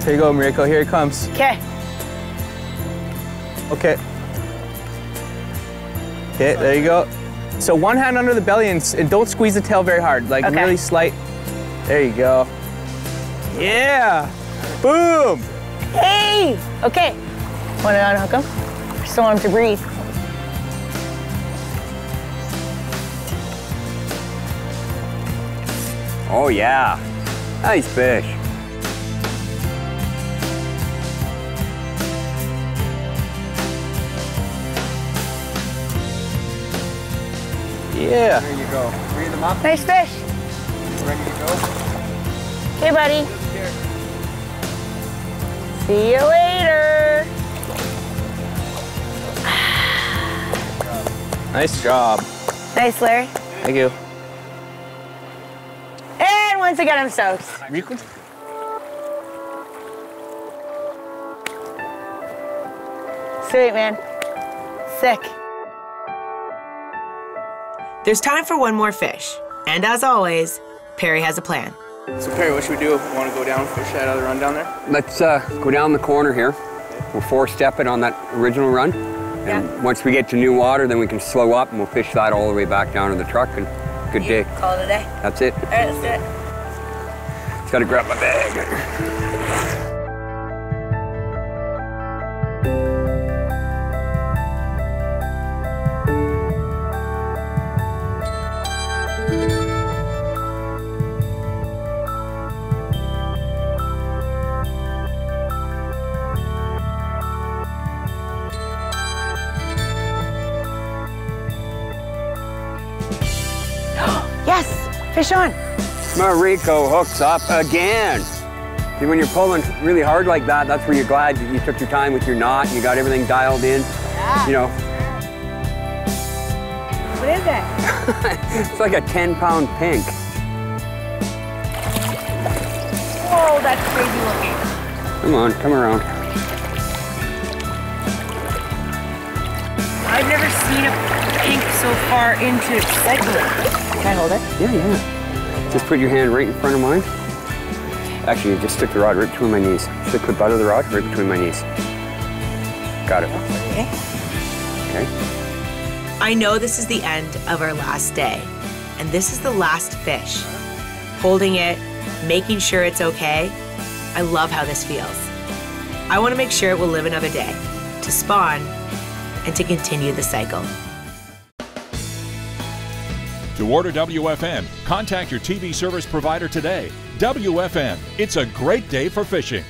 Here you go, Mariko. Here it comes. Okay. Okay. Okay, there you go. So one hand under the belly and don't squeeze the tail very hard. Like really slight. There you go. Yeah. Boom. Hey. Okay. Want to unhook him? I still want him to breathe. Oh yeah. Nice fish. Yeah. There you go. Breathe them up. Nice fish. Ready to go? Okay, buddy. See you later. Nice job. Nice, Larry. Thank you. And once again, I'm soaked. Mariko? Sweet, man. Sick. There's time for one more fish. And as always, Perry has a plan. So Perry, what should we do? Want to go down, fish that other run down there? Let's go down the corner here. We'll four-step it on that original run. And once we get to new water, then we can slow up and we'll fish that all the way back down to the truck. And good day. Call it a day. That's it. All right, let's do it. Just gotta grab my bag. Yes, fish on. Mariko hooks up again. See, when you're pulling really hard like that, that's where you're glad you took your time with your knot and you got everything dialed in. Yeah. You know. What is it? It's like a 10-pound pink. Whoa, that's crazy looking. Come on, come around. I've never seen a pink so far into its cycle. Can I hold it? Yeah, yeah. Just put your hand right in front of mine. Actually, just stick the rod right between my knees. Stick the butt of the rod right between my knees. Got it. Okay. Okay. I know this is the end of our last day, and this is the last fish. Holding it, making sure it's okay. I love how this feels. I want to make sure it will live another day, to spawn, and to continue the cycle. To order WFN, contact your TV service provider today. WFN, it's a great day for fishing.